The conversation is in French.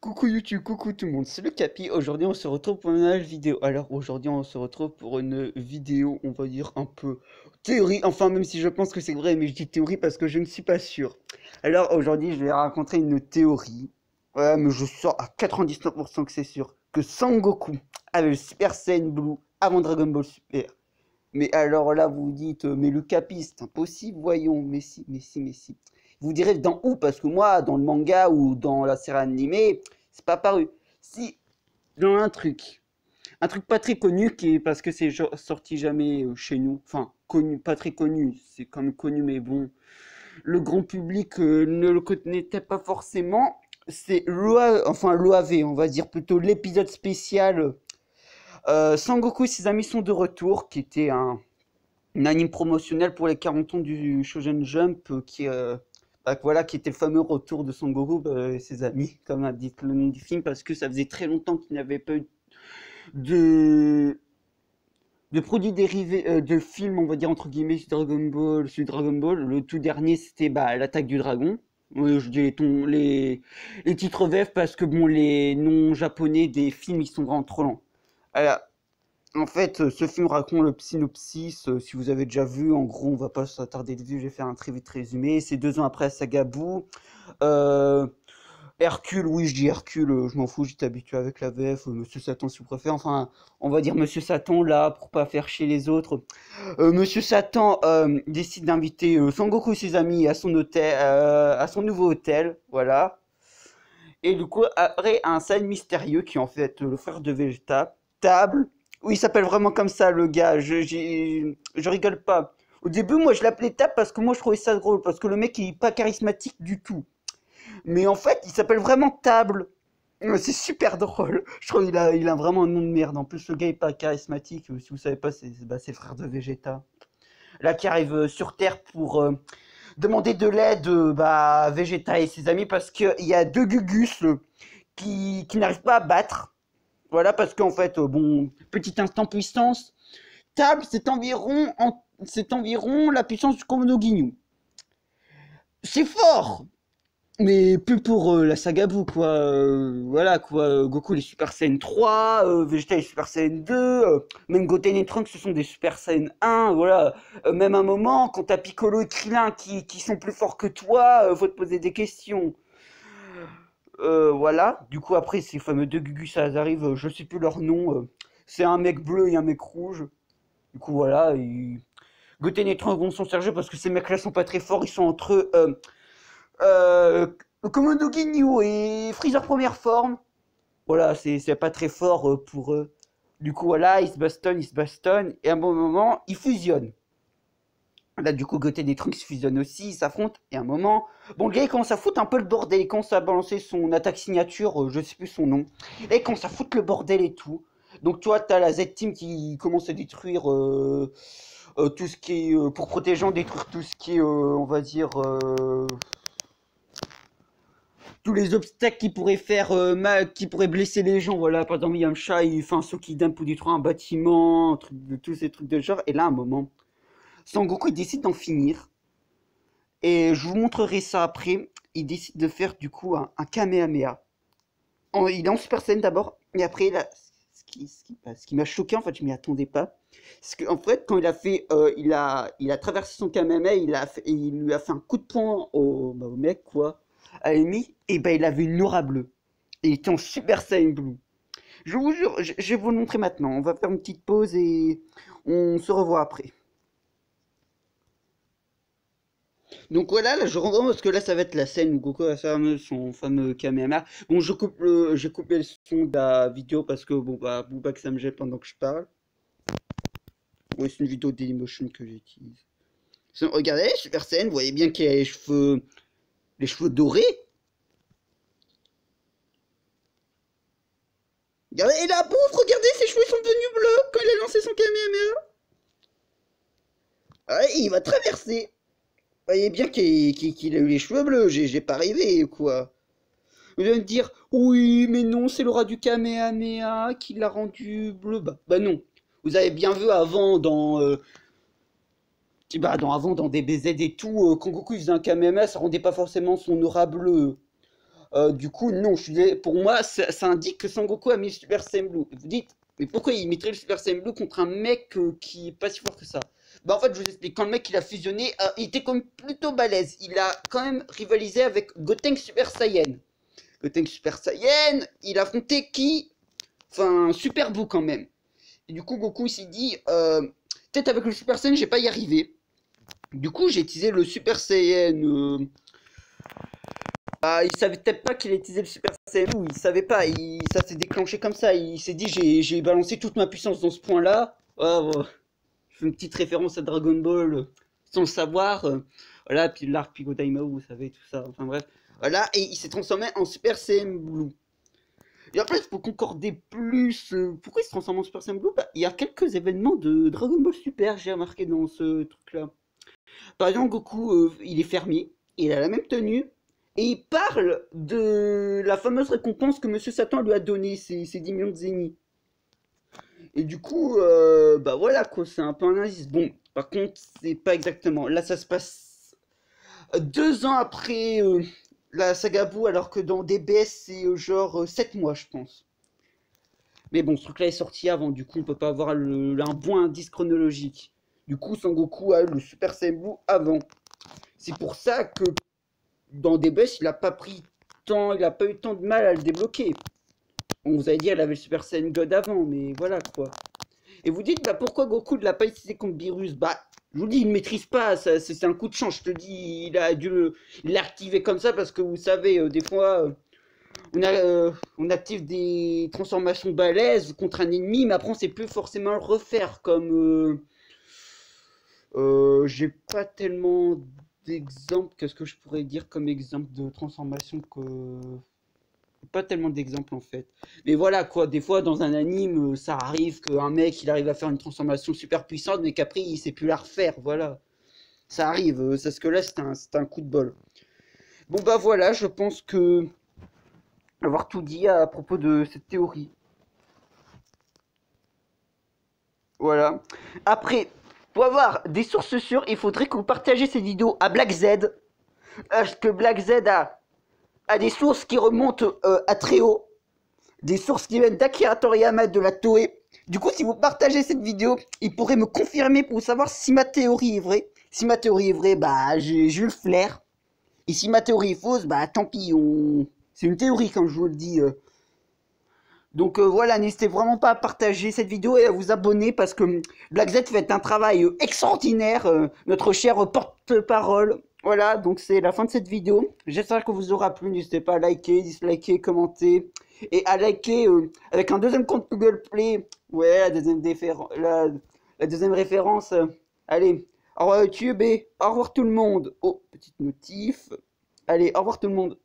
Coucou YouTube, coucou tout le monde, c'est le Capi. Aujourd'hui, on se retrouve pour une nouvelle vidéo. Alors, aujourd'hui, on se retrouve pour une vidéo, on va dire un peu théorie. Enfin, même si je pense que c'est vrai, mais je dis théorie parce que je ne suis pas sûr. Alors, aujourd'hui, je vais raconter une théorie. Ouais, mais je sors à 99% que c'est sûr. Que Sangoku avait le Super Saiyan Blue avant Dragon Ball Super. Mais alors là, vous vous dites, mais le Capi, c'est impossible, voyons. Mais si, mais si, mais si. Vous direz dans où? Parce que moi, dans le manga ou dans la série animée, c'est pas apparu. Si, dans un truc pas très connu, qui est parce que c'est sorti jamais chez nous. Enfin, connu, pas très connu, c'est quand même connu, mais bon, le grand public ne le connaissait pas forcément. C'est l'OAV, on va dire plutôt l'épisode spécial Sangoku et ses amis sont de retour, qui était un anime promotionnel pour les 40 ans du Shonen Jump voilà, qui était le fameux retour de Son Goku et ses amis, comme a dit le nom du film, parce que ça faisait très longtemps qu'il n'y avait pas eu de, de produits dérivés, de films, on va dire entre guillemets, sur Dragon Ball. Le tout dernier, c'était l'attaque du dragon. Oui, je dis les titres VF parce que bon, les noms japonais des films, ils sont vraiment trop lents. Alors, en fait, ce film raconte le synopsis. Si vous avez déjà vu, en gros, on va pas s'attarder dessus. Je vais faire un très vite résumé. C'est 2 ans après la saga Boo. Euh, Hercule, oui, je dis Hercule, je m'en fous, j'étais habitué avec la VF. Monsieur Satan, si vous préférez. Enfin, on va dire Monsieur Satan là pour pas faire chier les autres. Monsieur Satan décide d'inviter Sangoku et ses amis à son hôtel, à son nouveau hôtel, voilà. Et du coup, après, un Saiyan mystérieux qui est en fait le frère de Vegeta, Table. Oui, il s'appelle vraiment comme ça, le gars. Je rigole pas. Au début, moi, je l'appelais Table parce que moi, je trouvais ça drôle. Parce que le mec, il est pas charismatique du tout. Mais en fait, il s'appelle vraiment Table. C'est super drôle. Je trouve qu'il a vraiment un nom de merde. En plus, le gars est pas charismatique. Si vous savez pas, c'est le frère de Vegeta. Là, qui arrive sur Terre pour demander de l'aide à Vegeta et ses amis parce qu'il y a deux Gugus qui n'arrivent pas à battre. Voilà, parce qu'en fait, bon, petit instant puissance, Table, c'est environ la puissance du Komodo Ginyu. C'est fort, mais plus pour la saga Buu, quoi. Voilà, quoi. Goku, les Super Saiyan 3, Vegeta, les Super Saiyan 2, même Goten et Trunks, ce sont des Super Saiyan 1, voilà. Même un moment, quand t'as Piccolo et Krillin qui sont plus forts que toi, faut te poser des questions. Voilà. Du coup, après, ces fameux deux Gugus, ça arrive, je sais plus leur nom. C'est un mec bleu et un mec rouge. Du coup, voilà. Goten et Trunks vont s'en charger parce que ces mecs-là sont pas très forts. Ils sont entre eux. Euh, Komodo Ginyu et Freezer première forme. Voilà, c'est pas très fort pour eux. Du coup, voilà, ils se bastonnent. Et à un bon moment, ils fusionnent. Là, du coup, Goten et Trunks fusionnent aussi, ils s'affrontent. Et à un moment, bon, le gars, il commence à foutre un peu le bordel. Il commence à balancer son attaque signature, je sais plus son nom. Et il commence à foutre le bordel et tout. Donc, toi, t'as la Z-Team qui commence à détruire tout ce qui est. Pour protéger, détruire tout ce qui est, on va dire. Tous les obstacles qui pourraient faire mal, qui pourraient blesser les gens. Voilà, par exemple, Yamcha, il fait un saut qui donne pour détruire un bâtiment, tous ces trucs de genre. Et là, à un moment, Sangoku, il décide d'en finir. Et je vous montrerai ça après. Il décide de faire du coup un Kamehameha. Il est en Super Saiyan d'abord, et après, là, ce qui m'a choqué, en fait, je m'y attendais pas. Parce qu'en fait, quand il a fait, il a traversé son Kamehameha, il lui a fait un coup de poing au mec, quoi, à l'ennemi, et ben il avait une aura bleue. Et il était en Super Saiyan Blue. Je vous jure, je vais vous le montrer maintenant. On va faire une petite pause et on se revoit après. Donc voilà, là je rentre parce que là ça va être la scène où Goku va faire son fameux Kamehameha. Bon, j'ai coupé le son de la vidéo parce que bon bah Booba que ça me gêne pendant que je parle. Ouais, c'est une vidéo Dailymotion que j'utilise. Regardez, Super Saiyan, vous voyez bien qu'il a les cheveux dorés. Regardez, et la bouffe, regardez, ses cheveux sont devenus bleus quand il a lancé son Kamehameha. Ah, il va traverser. Vous voyez bien qu'il a eu les cheveux bleus, j'ai pas rêvé quoi. Vous allez me dire, oui, mais non, c'est l'aura du Kamehameha qui l'a rendu bleu. Bah non. Vous avez bien vu avant avant dans DBZ et tout, quand Goku il faisait un Kamehameha, ça rendait pas forcément son aura bleu. Du coup, non, pour moi, ça indique que Sangoku a mis le Super Saiyan Blue. Vous dites, mais pourquoi il mettrait le Super Saiyan Blue contre un mec qui est pas si fort que ça? Bah en fait, je vous explique, quand le mec il a fusionné, il était quand même plutôt balèze. Il a quand même rivalisé avec Gotenks Super Saiyan. Gotenks Super Saiyan, il a affronté qui? Enfin, Super Buu quand même. Et du coup, Goku il s'est dit, peut-être avec le Super Saiyan, je vais pas y arriver. Du coup, j'ai utilisé le Super Saiyan. Ah, il savait peut-être pas qu'il utilisait le Super Saiyan Blue, il savait pas, ça s'est déclenché comme ça. Il s'est dit, j'ai balancé toute ma puissance dans ce point-là. Ah, ouais. Je fais une petite référence à Dragon Ball sans le savoir. Voilà, puis l'arc Pico Daimao, vous savez, tout ça. Enfin bref. Voilà, et il s'est transformé en Super Saiyan Blue. Et après, pour concorder plus, pourquoi il se transforme en Super Saiyan Blue? Bah, il y a quelques événements de Dragon Ball Super, j'ai remarqué dans ce truc-là. Par exemple, Goku, il est fermier, il a la même tenue, et il parle de la fameuse récompense que Monsieur Satan lui a donnée, ses 10 millions de zéniths. Et du coup, bah voilà quoi, c'est un peu un indice. Bon, par contre, c'est pas exactement. Là, ça se passe 2 ans après la saga Buu, alors que dans DBS, c'est genre 7 mois, je pense. Mais bon, ce truc-là est sorti avant, du coup, on peut pas avoir un bon indice chronologique. Du coup, Sangoku a eu le Super Saiyan Blue avant. C'est pour ça que dans DBS, il a pas pris tant, il a pas eu tant de mal à le débloquer. On vous avait dit, elle avait le Super Saiyan God avant, mais voilà quoi. Et vous dites, bah pourquoi Goku ne l'a pas utilisé contre Beerus? Bah, je vous dis, il ne maîtrise pas, c'est un coup de chance, je te dis, il l'a activé comme ça parce que vous savez, des fois, on active des transformations balèzes contre un ennemi, mais après on sait plus forcément le refaire, comme, j'ai pas tellement d'exemples, qu'est-ce que je pourrais dire comme exemple de transformation que pas tellement d'exemples en fait. Mais voilà quoi, des fois dans un anime, ça arrive qu'un mec il arrive à faire une transformation super puissante, mais qu'après il sait plus la refaire, voilà. Ça arrive, c'est ce que là c'est un coup de bol. Bon bah voilà, je pense que avoir tout dit à propos de cette théorie. Voilà. Après, pour avoir des sources sûres, il faudrait que vous partagez cette vidéo à Black Z. Parce que Black Z a des sources qui remontent à très haut. Des sources qui viennent d'Akira Toriyama de la Toei. Du coup, si vous partagez cette vidéo, il pourrait me confirmer pour savoir si ma théorie est vraie. Si ma théorie est vraie, bah j'ai eu le flair. Et si ma théorie est fausse, bah tant pis, c'est une théorie comme je vous le dis. Donc voilà, n'hésitez vraiment pas à partager cette vidéo et à vous abonner parce que Black Z fait un travail extraordinaire, notre cher porte-parole. Voilà, donc c'est la fin de cette vidéo. J'espère que vous aura plu. N'hésitez pas à liker, disliker, commenter et à liker avec un deuxième compte Google Play. Ouais, la deuxième référence. Allez, au revoir YouTube et au revoir tout le monde. Oh, petite notif. Allez, au revoir tout le monde.